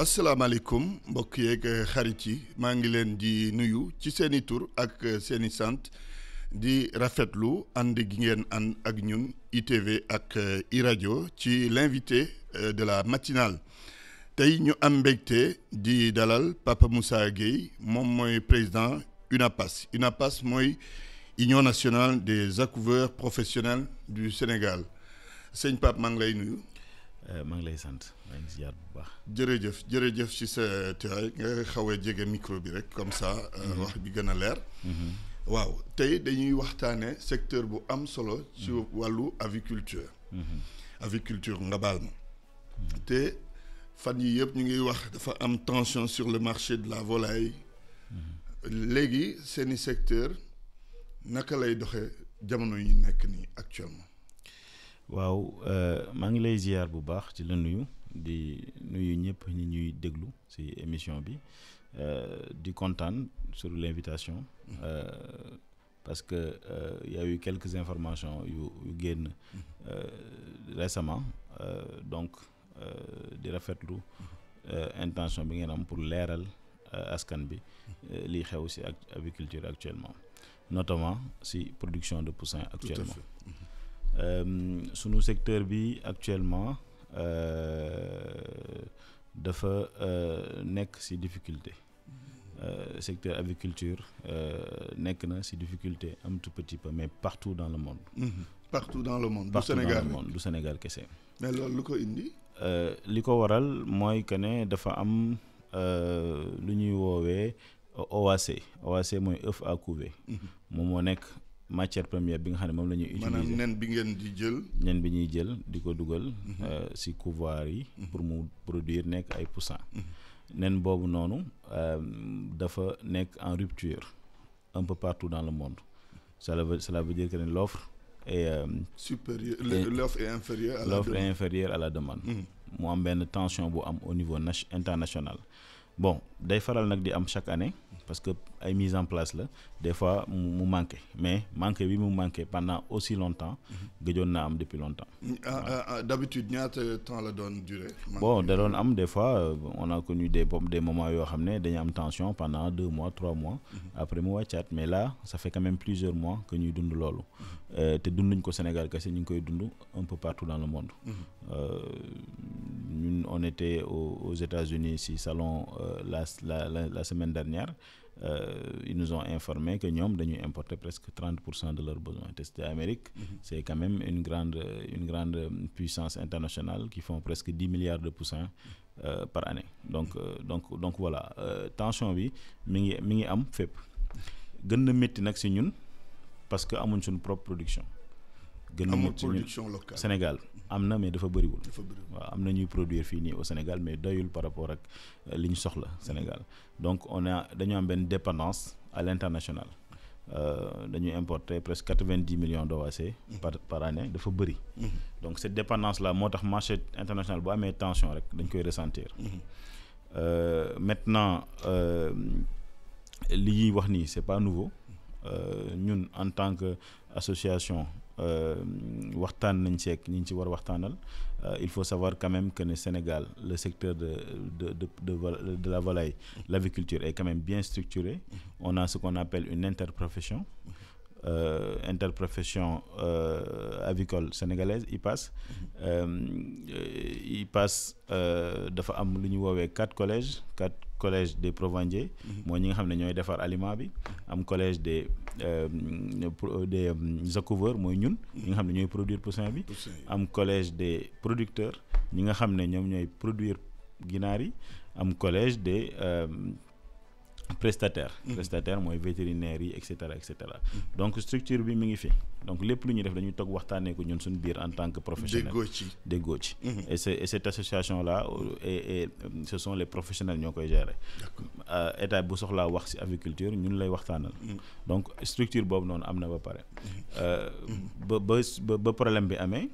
asalaamaaleykum mbokk yeeg xarit yi maa ngi leen di nuyu ci seeni tur ak seeni sant di rafetlu ànd gi ngeen ànd ak ñun ITV ak iRadio ci l'invité de la matinale tey ñu am mbégte di dalal Papa Moussa Gueye moom mooy président UNAPAS UNAPAS mooy Union nationale des accouveurs professionnels du Sénégal sëñ Pape maa ngi lay nuyu. maa ngi lay sant maa ngi ziar bu baax. jërëjëf ci sa teewaay nga xaw a jege micro bi rek comme ça wax bi gën a leer. waaw tey dañuy waxtaane secteur bu am solo ci wàllu aviculture. aviculture nga baal ma. te fan yi yëpp ñu ngi wax dafa am tension sur le marché de la volaille. léegi seeni secteur naka lay doxee jamono yi nekk nii actuellement. waaw maa ngi lay ziar bu baax ci la nuyu di nuyu ñëpp ñi ñuy déglu ci émission bi di kontaan sur l'invitation parce que y a eu quelques informations yu génn récemment donc di rafetlu intention bi ngeen am pour leeral askan bi liy xew ci aviculture actuellement notamment ci production de poussins actuellement. sunu secteur bi actuellement dafa nekk ci difficulté secteur aviculture nekk na ci difficulté un tout petit peu mais partout dans le monde. partout dans le monde. partout dans le monde du Sénégal kese. mais loolu lu ko indi. li ko waral mooy que ne dafa am lu ñuy woowee OAC mooy œuf à couver. moom moo nekk. matière première bi nga xam ne moom la ñuy utiliser maanaam nen bi ngeen di jël. nen bi ñuy jël di ko dugal. ci couvoir yi. pour mu produire nekk ay poussins. nen boobu noonu dafa nekk en rupture un peu partout dans le monde cela veut dire que ne l'offre est supérieure l'offre est inférieure à la l'offre demande. est inférieure à la demande. mu am benn tension bu am au niveau international. bon day faral nag di am chaque année parce que ay mise en place la des fois mu manqué mais manqué bi mu manqué pendant aussi longtemps gëjoon naa am depuis longtemps. d'habitude ñaata temps la doon durer. bon da doon am des fois on a connu des moments yoo xam ne dañu am tension pendant 2 mois 3 mois. après mu wàccaat mais là ça fait quand même plusieurs mois que ñuy dund loolu. te dunduñ ko Sénégal kese ñu ngi koy dund un peu partout dans le monde. ñun on était aux États-Unis ci salon la semaine dernière. Ils nous ont informé que ñoom dañuy importer presque 30% de leurs besoins te c'était Amérique. C'est quand même une grande puissance internationale qui font presque 10 milliards de poussins par année donc voilà tension bi mi ngi am fépp gën na métti nag ci ñun parce que amuñ suñu propre production. gën na métti production locale Sénégal am na mais dafa bëriwul. waaw am na ñuy produire fii nii au Sénégal mais doyul par rapport ak li ñu soxla Sénégal donc dañu am benn dépendance à l'international dañuy importer presque 90 millions d'OAC par année dafa bëri. donc cette dépendance là moo tax marché international bu amee tension rek dañ koy ressentir. maintenant li ñuy wax nii c'est pas nouveau ñun en tant que association. waxtaan nañ ci ak ñi ñu ci war a waxtaanal il faut savoir quand même que ne Sénégal le secteur de la volaille l'aviculture est quand même bien structuré. On a ce qu'on appelle une interprofession avicole sénégalaise IPAS. IPAS dafa am lu ñu woowee 4 collèges des provendiers. mooy ñi nga xam ne ñooy defar aliment bi. am collège des accouveurs mooy ñun. ñi nga xam ne ñooy produire poussin bi. am collège des producteurs ñi nga xam ne ñoom ñooy produire ginaar yi. am collège des prestataires mooy vétérinaires yi et cetera. donc structure bi mi ngi fi donc lépp lu ñuy def dañuy toog waxtaanee ko ñun suñu biir en tant que professionnel. déggoo ci. et cette association là et ce sont les professionnels ñoo koy gérer. état bu soxlaa wax ci aviculture ñun lay waxtaanal. donc structure boobu noonu am na ba pare. ba problème bi amee.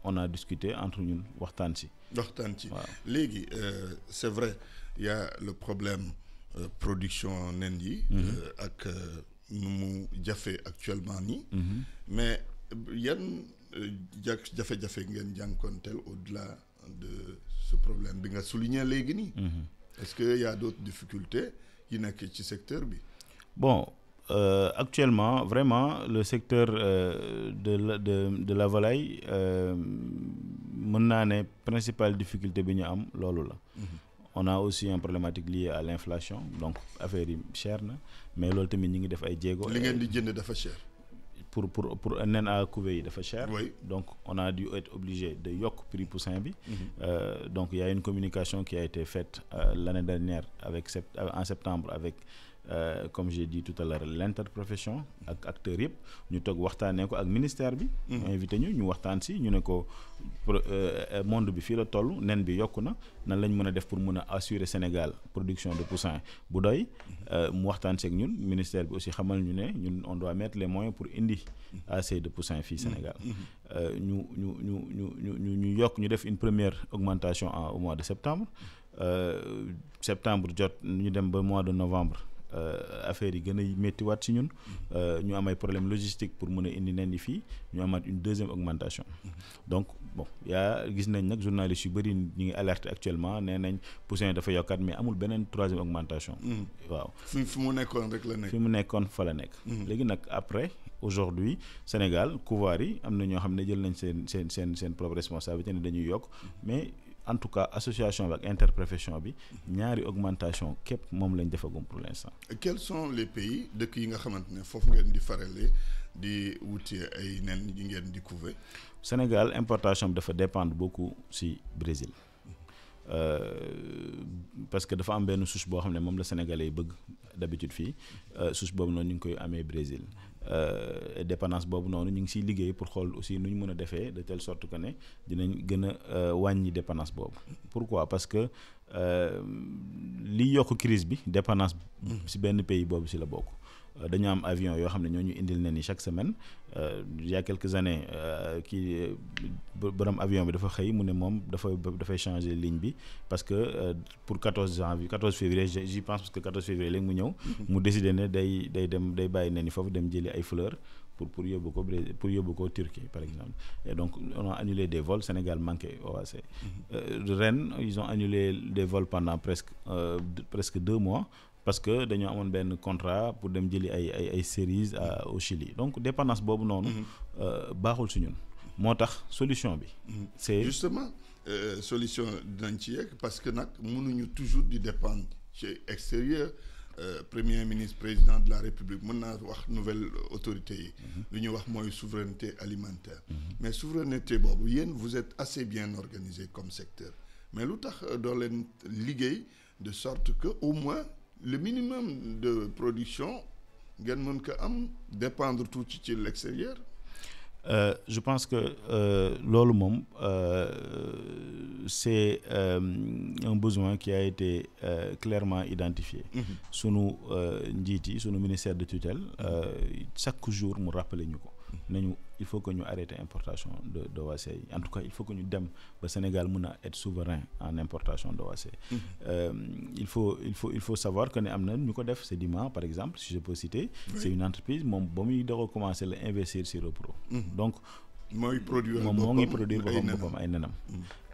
on a discuté entre ñun waxtaan ci. waaw léegi c'est vrai il y a le problème. Production nen yi ak nu mu jafe actuellement nii. mais yan jafe-jafe ngeen jànkonteel au-delà de ce problème bi nga souligné léegi nii. Est-ce que y a d'autres difficultés yi nekk ci secteur bi? Bon, actuellement vraiment le secteur de la volaille mën naa ne principale difficulté bi ñu am loolu la. On a aussi une problématique liée à l'inflation, donc affaire yi cher na mais loolu tamit ñi ngi def ay jéego. li ngeen di jënd dafa cher. pour nen à couver yi dafa cher. Oui. Donc on a dû être obligé de yokk prix poussin bi. Donc il y a une communication qui a été faite l'année dernière en septembre avec comme j'ai dit tout à l'heure l'interprofession ak acteurs yëpp ñu toog waxtaanee ko ak ministère bi. invité ñu waxtaan si ñu ne ko monde bi fii la toll nen bi yokku na nan lañ mën a def pour mën a assurer Sénégal production de poussin bu doy. mu waxtaan si ak ñun ministère bi aussi xamal ñu ne ñun on doit mettre les moyens pour indi assez de poussin fii Sénégal. ñu yokk ñu def une première augmentation au mois de septembre. Septembre jot ñu dem ba mois de novembre. Affaire yi gën a méttiwaat ci ñun ñu am ay problème logistique pour mën a indi nen yi fii ñu amaat une deuxième augmentation. Donc bon gis nañ nag journalistes yu bëri ñu ngi alerté actuellement nee nañ poussin dafa yokkaat mais amul beneen troisième augmentation. Waaw fi mu nekkoon rek la nekk. fi mu nekkoon fa la nekk. Léegi nag après aujourd'hui Sénégal couvoir yi am na ñoo xam ne jël nañ seen propre responsabilité ne dañuy yokk mais. En tout cas association bi ak interprofession bi ñaari augmentation képp moom lañ defagum pour l'instant. Quels sont les pays dëkk yi nga xamante ne foofu ngeen di farale di wuti ay nen yi ngeen di couver? Sénégal importation bi dafa dépendre beaucoup si Brésil parce que dafa am benn souche boo xam ne moom la Sénégalais yi bëgg d'habitude fii souche boobu noonu ñu ngi koy amee Brésil. Dépendance boobu noonu ñu ngi siy liggéey pour xool aussi nu ñu mën a defee de telle sorte que ne dinañ gën a wàññi dépendance boobu. Pourquoi? Parce que li yokk crise bi dépendance si benn pays boobu si la bokk. Dañu am avion yoo xam ne ñoo ñu indil nen yi chaque semaine il y a quelques années kii borom avion bi dafa xëy mu ne moom dafay changer ligne bi parce que pour 14 février j'y pense parce que 14 février léegi mu ñëw. mu décidé ne day bàyyi nen yi foofu dem jëli ay fleurs pour yóbbu ko Turquie par exemple. Et donc on a annulé des vols. Sénégal manqué OAC. Ren ils ont annulé des vols pendant presque 2 mois. Parce que dañoo amoon benn contrat pour dem jëli ay séries au Chili donc dépendance boobu noonu baaxul si ñun moo tax solution bi. C'est justement solution dinañ ci yegg parce que nag mënuñu toujours di dépendre ci extérieur. Premier ministre président de la République mën naa wax nouvelle autorité yi. lu ñuy wax mooy souveraineté alimentaire. Mais souveraineté boobu yéen vous êtes assez bien organisé comme secteur mais lu tax doo leen liggéey de sorte que au moins. Le minimum de production ngeen mën ko am dépendre tout ci l'extérieur. Je pense que loolu moom c'est un besoin qui a été clairement identifié. Sunu njiit yi sunu ministère de tutelle chaque jour mu rappeler ñu ko nañu il faut que ñu arrêter importation de OAC yi en tout cas il faut que ñu dem ba Sénégal mën a être souverain en importation de OAC. Il faut savoir que ne am na ñu ko def Sedima par exemple si je peux citer. Oui. C'est une entreprise moom ba muy doog a commencer la investir sur le pro. Donc mooy produire moom moo ngi produire boppam ay nenam.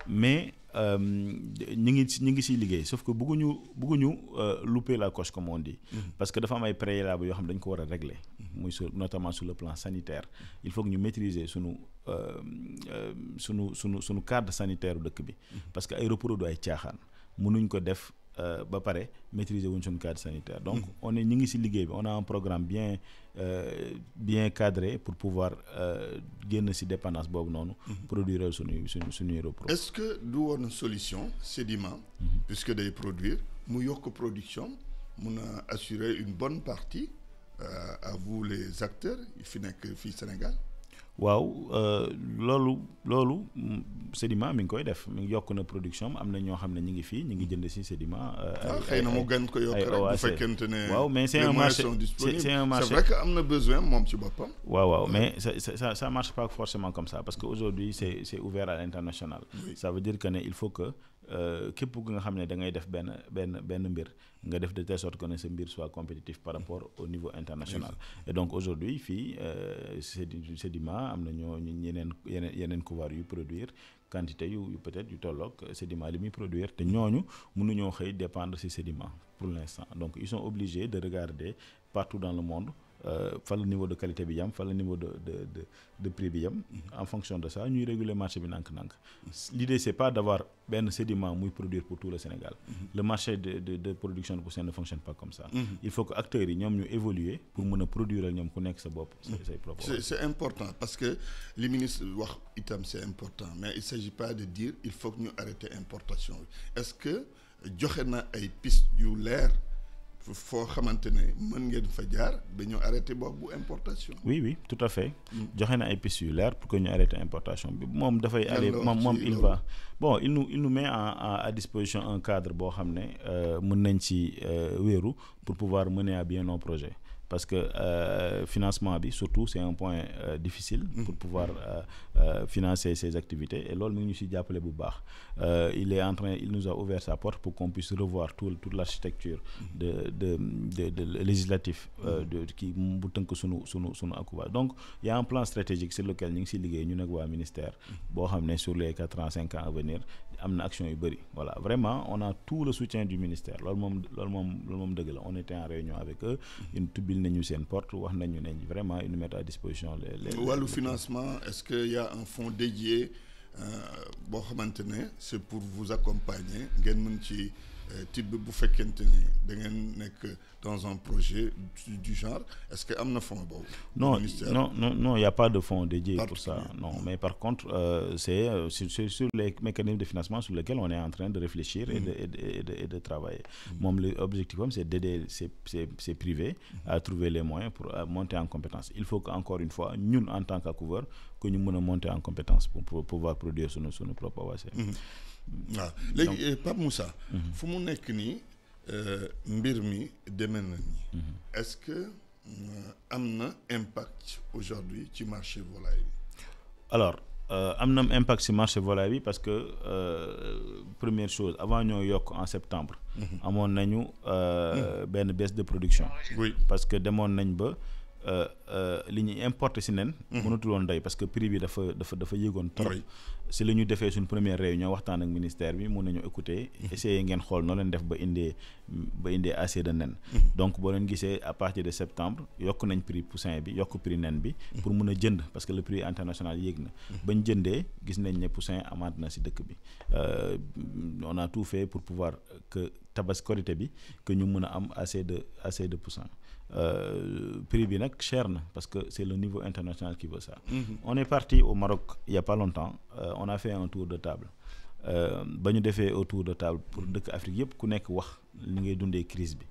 Mais ñi ngi siy liggéey sauf que bëgguñu louper la coche comme on dit. Parce que dafa am ay préalables yoo xam dañ ko war a régler. muy notamment sur le plan sanitaire. Il faut que ñu maîtriser sunu cadre sanitaire dëkk bi. Parce que ay reproduits ay caaxaan mënuñ ko def ba pare maîtriser wuñ sunu cadre sanitaire. Donc ñi ngi si liggéey bi on a un programme bien cadré pour pouvoir génn si dépendance boobu noonu. Produire suñuy reproduits. Est-ce que du woon solution Sedima. Puisque day produire mu yokk production mun a assurer une bonne partie. À vous les acteurs yi fi nekk fii Sénégal. waaw loolu Sedima mi ngi koy def mi ngi yokk na production am na ñoo xam ne ñi ngi fii ñi ngi jënd si Sedima. xëy na mu gën ko yokk rek bu fekkente ne. waaw mais c'est un marché c'est vrai que am na besoin moom ci boppam. waaw mais ça marche pas forcément comme ça parce que aujourd'hui c'est ouvert à l'international. Oui. Ça veut dire que ne il faut que képp ku nga xam ne da ngay def benn mbir nga def de telle sorte que ne sa mbir soit compétitif par rapport au niveau international. Et donc aujourd'hui fii Sedima am na ñoo yeneen couvoir yu produire quantité yu peut-être yu tolloog Sedima li muy produire te ñooñu mënuñoo xëy dépendre ci Sedima pour l'instant. Donc ils sont obligés de regarder partout dans le monde fa le niveau de qualité bi yam fa le niveau de prix bi yam. En fonction de ça ñuy réguler marché bi nànk-nànk. L'idée c'est pas d'avoir benn Sedima muy produire pour tout le Sénégal. Le marché de production de poussin ne fonctionne pas comme ça. Il faut que acteurs yi ñoom ñu évoluer pour mën a produire ñoom ku nekk sa bopp say propres. C'est important parce que li ministre wax itam c'est important mais il s'agit pas de dire il faut que ñu arrêter importation bi est-ce que joxe na ay piste yu leer foo xamante ne mën ngeen fa jaar ba ñu arrêté boobu importation. Oui tout à fait. joxe na ay pistes yu leer pour que ñu arrêté importation bi moom dafay aller moom il va bon il nous met à disposition un cadre boo xam ne mën nañ ci wéeru pour pouvoir mener à bien nos projets. Parce que financement bi surtout c'est un point difficile pour pouvoir financer ces activités et loolu mi ngi ñu ci jàppale bu baax. Il nous a ouvert sa porte pour qu'on puisse revoir toute l'architecture de législatif kii bu tënk sunu Akuva. Donc il y a un plan stratégique sur lequel ñu ngi ci liggéey ñu nekk waa ministère boo xam ne sur les 4 ans 5 ans à venir am na action yu bëri. Voilà vraiment on a tout le soutien du ministère loolu moom dëgg la on était en réunion avec eux nañu seen porte wax nañu ne vraiment ils nous mettent à disposition les wàllu financement est-ce que y a un fonds dédié boo xamante ne c'est pour vous accompagner ngeen mën ci type bu fekkente ne da ngeen nekk dans un projet du genre est-ce que am na fonds boobu. Non il y a pas de fonds dédié pour ça non mais par contre c'est sur les mécanismes de financement sur lesquels on est en train de réfléchir et de travailler. Moom l'objectif c'est d'aider ces privés à trouver les moyens pour monter en compétence. Il faut que encore une fois ñun en tant qu'accouveur que ñu mën a monter en compétence pour pouvoir produire sunu propre OAC. waaw léegi Pape Moussa fu mu nekk nii mbir mi demee na nii est-ce que am na impact aujourd'hui ci marché volaille bi. Alors am na impact ci marché volaille bi parce que première chose avant ñoo yokk en septembre amoon nañu benn baisse de production. Oui parce que demoon nañ ba li ñuy importer ci nen mënatul woon doy parce que prix bi dafa yéegoon trop. Si la ñu defee suñ première réunion waxtaan ak ministère bi mun nañu écouter essayer ngeen xool noo leen def ba indee assez de nen. Donc boo leen gisee à partir de septembre yokk nañ prix poussin bi yokk prix nen bi pour mun a jënd parce que le prix international yéeg na bañ jëndee gis nañ ne poussin amaat na ci dëkk bi on a tout fait pour pouvoir que Tabaski Korité bi que ñu mun a am assez de poussin. Prix bi nag cher na parce que c'est le niveau international qui veut ça. On est parti au Maroc il y a pas longtemps on a fait un tour de table ba ñu defee autour de table pour dëkk Afrique yëpp ku nekk wax li ngay dundee crise bi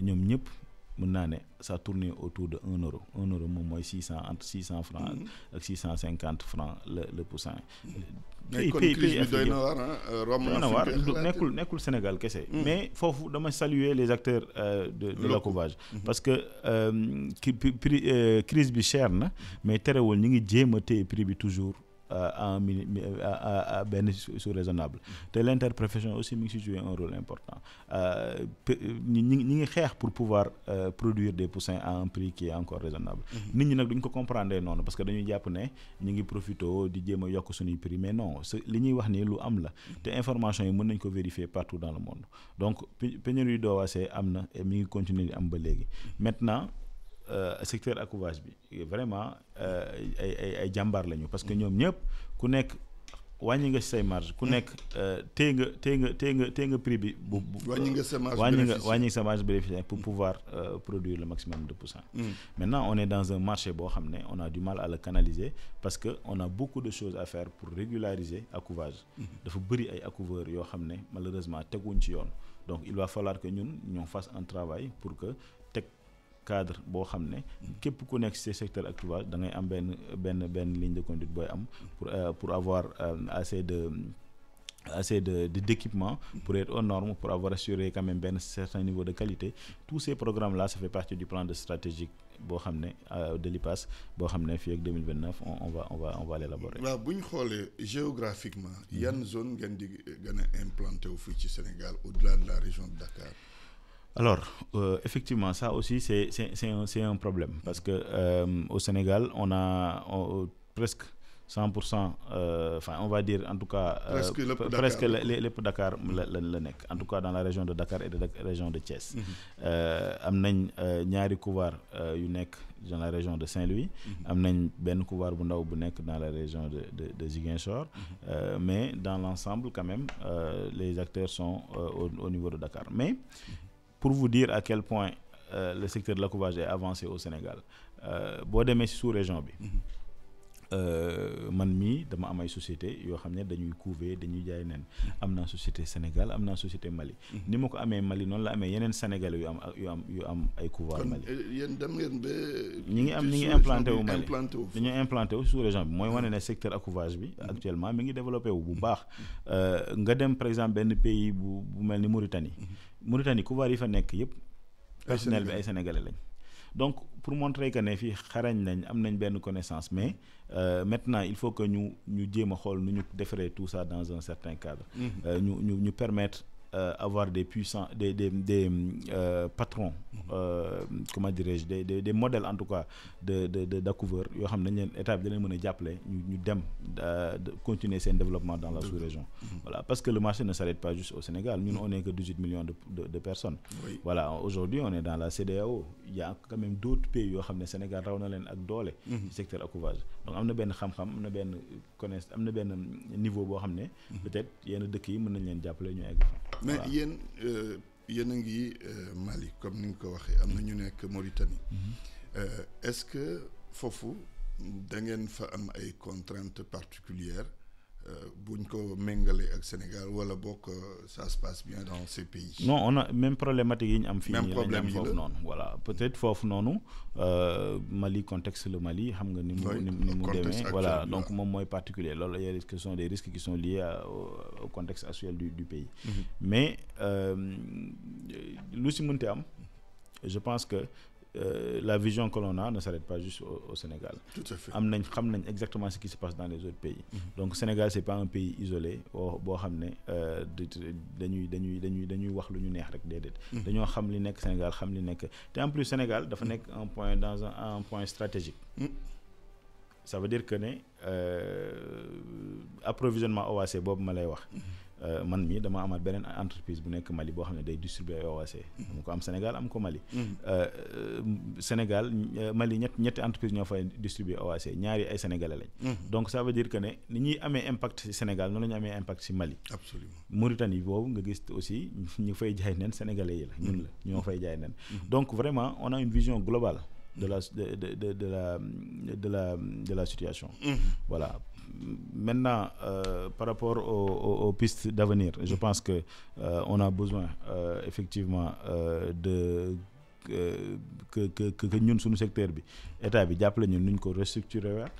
ñoom ñëpp mën naa ne ça tourne autour de 1 euro moom mooy entre 600 francs ak 650 francs le poussin. mais kon crise bi doy na waar romb na waar nekkul Sénégal kese. mais foofu dama saluer les acteurs de l'accouvage parce que crise bi cher na mais terewul ñu ngi jéem a téye prix bi toujours à benn sous raisonnable te l'interprofession aussi mi ngi si jouer un rôle important ñi ngi xeex pour pouvoir produire des poussins à un prix qui est encore raisonnable. Nit ñi nag duñ ko comprendre noonu parce que dañuy jàpp ne ñu ngi profito di jéem a yokk suñuy prix mais non li ñuy wax ni lu am la te information yi mën nañ ko vérifier partout dans le monde donc pénurie d'OAC am na et mi ngi continuer di am ba léegi maintenant. Secteur accouvage bi vraiment ay jàmbaar lañu parce que ñoom ñëpp ku nekk wàññi nga say marge ku nekk téye nga prix bi bu wàññi nga sa marge bénéficiaire pour pouvoir produire le maximum de poussins. Maintenant on est dans un marché boo xam ne on a du mal à le canaliser parce que on a beaucoup de choses à faire pour régulariser accouvage. Dafa bëri ay accouveurs yoo xam ne malheureusement teguñ ci yoon donc il va falloir que ñoo fasse un travail pour que cadre boo xam ne képp ku nekk ci secteur accouvage da ngay am benn ligne de conduite booy am pour avoir assez d'équipement pour être aux normes pour avoir assuré quand même benn certain niveau de qualité. Tous ces programmes là ça fait partie du plan de stratégique boo xam ne de l'IPAS boo xam ne fii ak 2029 on va l'élaborer. waaw bu ñu xoolee géographiquement yan zone ngeen di gën a implanté wu fii ci Sénégal au-delà de la région de Dakar. Alors effectivement ça aussi c'est un problème parce que au Sénégal on a presque 100%, enfin on va dire en tout cas presque lépp Dakar la nekk en tout cas dans la région de Dakar et de la région de Thiès. Am nañ ñaari couloir yu nekk dans la région de Saint-Louis. Am nañ benn couloir bu ndaw bu nekk dans la région de Ziguinchor. Mais dans l'ensemble quand même les acteurs sont au niveau de Dakar. Mais pour vous dire à quel point le secteur de l'accouvage est avancé au Sénégal boo demee ci sous-région bi. Man mii dama am ay société yoo xam ne dañuy couver dañuy jaay nen am naa société Sénégal am naa société Mali ni ma ko amee Mali noonu la amee yeneen Sénégalais yu am ay couvoir Mali. Yéen dem ngeen ba ñi ngi implanté wu Mali dañoo implanté wu sous région bi mooy wane ne secteur accouvage bi actuellement mi ngi développé wu bu baax. Nga dem par exemple benn pays bu mel ni Mauritanie couvoir yi fa nekk yëpp personnel bi ay Sénégalais lañ. Donc pour montrer que ne fii xarañ nañ am nañ benn connaissance mais maintenant il faut que ñu jéem a xool nu ñu defaree tout ça dans un certain cadre. ñu permettre avoir des puissants des patrons comment dirais-je des modèles en tout cas d'accouveurs yoo xam ne dañ leen état bi da leen mën a jàppale ñu dem continuer seen développement dans la sous-région. Voilà parce que le marché ne s'arrête pas juste au Sénégal ñun on est que 18 millions de personnes. Oui. Voilà aujourd'hui on est dans la CEDEAO il y a quand même d'autres pays yoo xam ne Sénégal raw na leen ak doole. ci secteur accouvage donc am na benn xam-xam am na benn connaissance am na benn niveau boo xam ne. peut-être yenn dëkk yi mën nañ leen jàppale ñu egg fa. mais yéen a ngi Mali comme ni nga ko waxee am na ñu nekk Mauritanie. Est-ce que foofu da ngeen fa am ay contraintes particulières buñ ko méngale ak Sénégal wala bokk ça se passe bien dans ces pays. Non on a même problématique yi ñu am fii nii lañ am foofu noonu voilà peut-être foofu noonu Mali contexte le Mali xam nga ni mu demee voilà donc moom mooy particulier loolu y a ce sont des risques qui sont liés au contexte actuel du pays. Mais lu si mënti am je pense que la vision que l'on a ne s'arrête pas juste au Sénégal. Tout à fait. xam nañ exactement ce qui se passe dans les autres pays. Donc Sénégal c'est pas un pays isolé boo xam ne dañuy wax lu ñu neex rek déedéet. dañoo xam li nekk Sénégal xam li nekk te en plus Sénégal dafa nekk un point dans un point stratégique. Ça veut dire que ne approvisionnement OAC boobu ma lay wax. Man mii dama amaat beneen entreprise bu nekk Mali boo xam ne day distribuer ay OAC. dama ko am Sénégal am ko Mali. Sénégal Mali ñetti entreprise ñoo fay distribuer OAC ñaari ay sénégalais lañ. Donc ça veut dire que ne ni ñuy amee impact ci Sénégal noonu la ñu amee impact ci Mali. Absolument. Mauritanie boobu nga gis aussi ñu fay jaay nen sénégalais yi la ñun la ñoo fay jaay nen. Donc vraiment on a une vision globale de la situation. Voilà. Maintenant par rapport aux pistes d'avenir je pense que on a besoin effectivement que ñun suñu secteur bi état bi jàppale ñun nuñ ko restructurer waat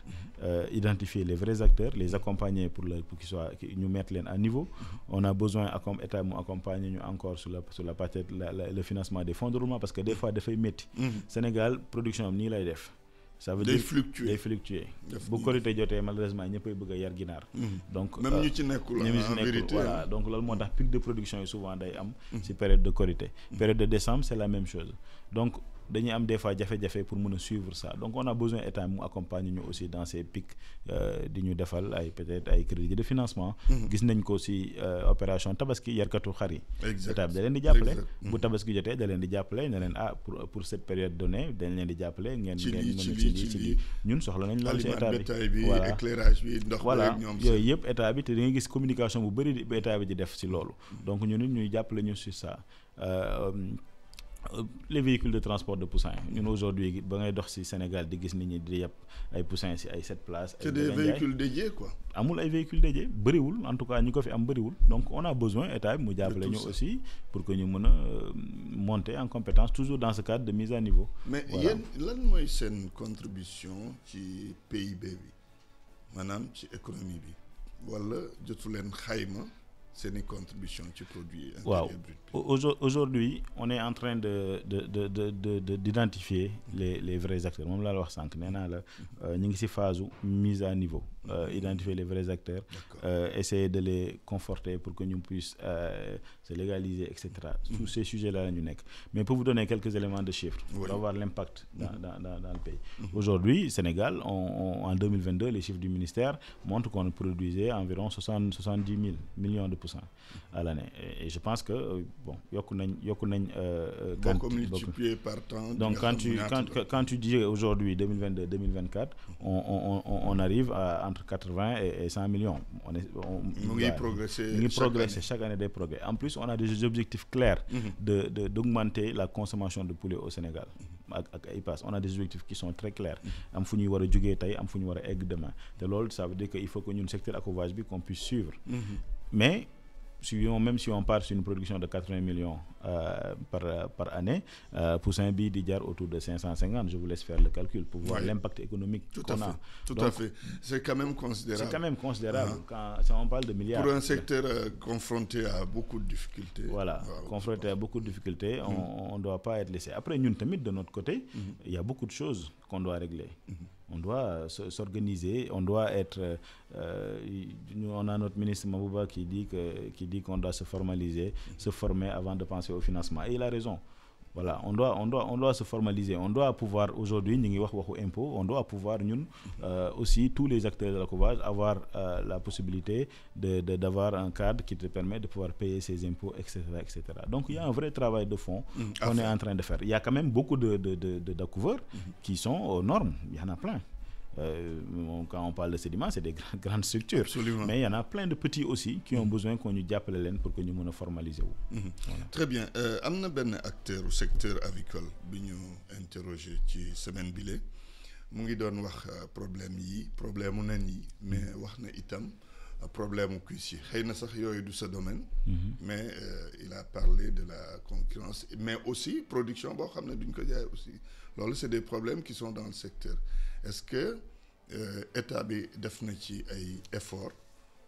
identifier les vrais acteurs les accompagner pour qu'ils ñu mettre leen à niveau. On a besoin état mu accompagner ñu encore sur la partie le financement des fonds de roulement parce que des fois dafay métti. Sénégal production am nii lay def. Ça veut dire day fluctuer bu korité jotee malheureusement ñëppay bëgg a yar ginaar. Donc même ñu ci nekkul en vérité voilà donc loolu moo tax pic de production yi souvent day am ci période de korité. Période de décembre c'est la même chose donc dañuy am des fois jafe-jafe pour mën a suivre ça donc on a besoin état mu accompagner ñu aussi dans ces pics di ñu defal ay peut-être ay crédits de financement. Gis nañ ko ci opération tabaski yarkatu xar yi. état bi da leen di jàppale. Bu tabaski jotee da leen di jàppale ne leen pour cette période donnée dañ leen di jàppale ngeen mën a ci lii ñun soxla nañ loolu ci état bi voilà éclairage bi ndox voilà yooyu yëpp état bi te da ngay gis communication bu bëri ba état bi di def ci loolu donc ñun it ñuy jàppale ñu sur ça. Les véhicules de transport de poussins ñun aujourd'hui ba ngay dox ci Sénégal di gis nit ñi di yàpp ay poussins ci ay 7 places. C'est des véhicules dédiés quoi. Amul ay véhicules dédiés bëriwul en tout cas ñi ko fi am bëriwul donc on a besoin état bi mu jàppale ñu aussi pour que ñu mën a monter en compétence toujours dans ce cadre de mise à niveau. Mais yéen lan mooy seen contribution ci PIB bi maanaam ci économie bi wala jotu leen xayma seeni contribution ci produit waaw intérieur brut. aujourd'hui on est en train d'identifier les vrais acteurs moom laa la wax sànq nee naa la ñu ngi ci phase mise à niveau identifier les vrais acteurs essayer de les conforter pour que ñu puissent se légaliser et cetera tous ces sujets là la ñu nekk mais pour vous donner quelques éléments de chiffres pour avoir l'impact dans le pays aujourd'hui Sénégal en 2022 les chiffres du ministère montrent qu'on produisait environ 70 000 millions de % à l'année et je pense que bon yokk nañ boo ko multiplié par temps donc quand tu dis aujourd'hui 2022 2024 on arrive à entre 80 et 100 millions mu ngi progresser chaque année des progrès en plus on a des objectifs clairs d'augmenter la consommation de poulet au Sénégal ak ay pass on a des objectifs qui sont très clairs am fu ñuy war a jógee tey am fu ñu war a egg demain te loolu ça veut dire que il faut que ñun secteur aquavage bi qu'on puisse suivre mais même si on part sur une production de 80 millions par année poussin bi di jar autour de 550 je vous laisse faire le calcul pour voir l'impact économique qu'on a. Tout à fait. C'est quand même considérable. Quand on parle de milliards. Pour un secteur confronté à beaucoup de difficultés. Voilà, confronté à beaucoup de difficultés, on ne doit pas être laissé. Après, ñun tamit de notre côté, il y a beaucoup de choses qu'on doit régler. On doit s'organiser, on doit être... on a notre ministre Mabouba qui dit qu'on doit se formaliser, se former avant de penser au financement. Et il a raison. Voilà, on doit se formaliser. On doit pouvoir, aujourd'hui, ñu ngi wax waxu impôt, on doit pouvoir, ñun, aussi, tous les acteurs de l'aquavage, avoir la possibilité d'avoir un cadre qui te permet de pouvoir payer ses impôts, etc., etc. Donc, il y a un vrai travail de fond qu'on est en train de faire. Il y a quand même beaucoup d'accouveurs qui sont aux normes. Il y en a plein. Quand on parle de sédiments, c'est des grandes structures. Absolument. Mais il y en a plein de petits aussi qui ont besoin qu'on ñu jàppale leen pour que ñu mën a formaliser wu. Voilà. Très bien. Am na benn acteur au secteur avicole bi ñu interrogé ci semaine bile mu ngi doon wax problème mu nen yi mais wax na itam problème mu cuisse yi xëy na sax yooyu du sa domaine. Mais il a parlé de la concurrence mais aussi production boo xam ne duñ ko jaay aussi loolu c'est des problèmes qui sont dans le secteur. Est-ce que état bi def na ci ay efforts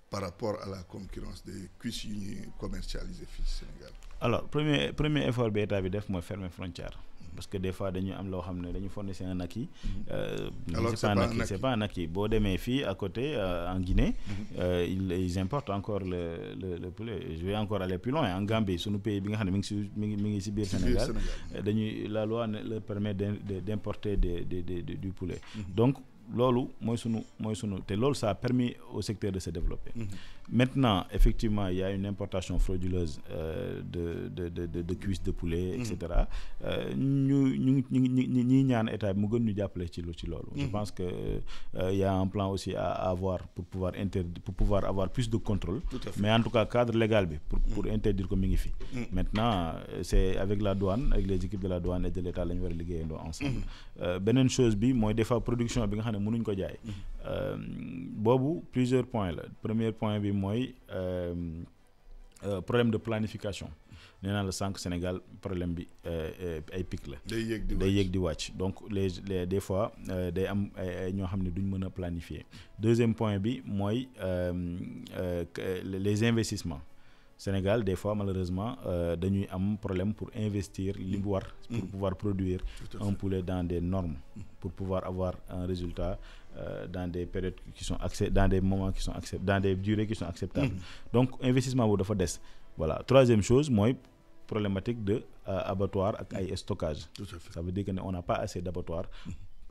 par rapport à la concurrence des cuisses yu ñuy commercialiser fii ci Sénégal? Alors premier effort bi état bi def mooy fermer frontière parce que des fois dañuy am loo xam ne dañu fournir un acquis. Alors c'est pas un acquis boo demee fii à côté en Guinée. Ils importent encore le poulet. Je vais encore aller plus loin en Gambie sunu pays bi nga xam ne mi ngi ci biir Sénégal. La loi leur permet d'importer du poulet. Donc loolu mooy sunu te loolu ça a permis au secteur de se développer. Maintenant effectivement il y a une importation frauduleuse de cuisses de poulet et cetera ñi ñaan état bi mu gën ñu jàppale ci loolu. Je pense que il y a un plan aussi à avoir pour pouvoir avoir plus de contrôle. Mais en tout cas cadre légal bi pour interdire ko mi ngi fi. Maintenant c'est avec la douane avec les équipes de la douane et de l'état la ñu war a liggéeyandoo ensemble. Beneen chose bi mooy des fois production bi nga xam ne mënuñ ko jaay. Boobu plusieurs points la premier point bi mooy problème de planification nee naa la sànq Sénégal problème bi ay pic la. day yéeg di wàcc donc des fois day am ñoo xam ne duñ mën a planifier. Deuxième point bi mooy les investissements. Sénégal des fois malheureusement dañuy am problème pour investir li mu war pour pouvoir produire un poulet dans des normes pour pouvoir avoir un résultat dans des périodes qui sont dans des moments qui sont acceptables dans des durées qui sont acceptables. Donc investissement boobu dafa des. Voilà troisième chose mooy problématique de abattoir ak ay stockage. Ça veut dire que on n'a pas assez d'abattoir.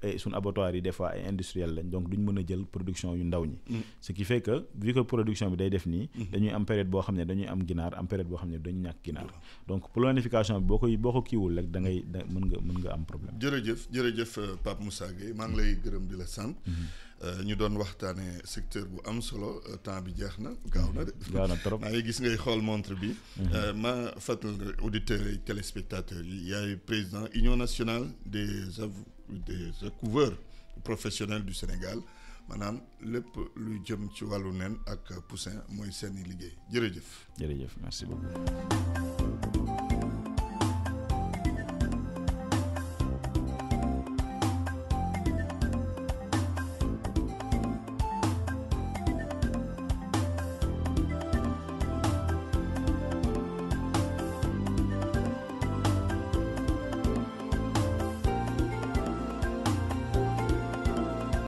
Et suñu abattoirs yi des fois ay industriels lañ donc duñ mën a jël production yu ndaw ñi. Ce qui fait que vu que production bi day def nii. dañuy am période boo xam ne dañuy am ginaar am période boo xam ne dañuy ñàkk ginaar. Donc planification bi boo ko kiiwul rek mën nga am problème. jërëjëf Pape Moussa Gueye maa ngi lay gërëm di la sant. ñu doon waxtaanee secteur bu am solo temps bi jeex na gaaw na de. gaaw na trop maa ngi gis ngay xool montre bi. ma fàttali auditeurs et téléspectateurs yi yaay président Union nationale des accouveurs professionnels du Sénégal maanaam lépp lu jëm ci wàllu nen ak poussin mooy seeni liggéey jërëjëf. Merci beaucoup.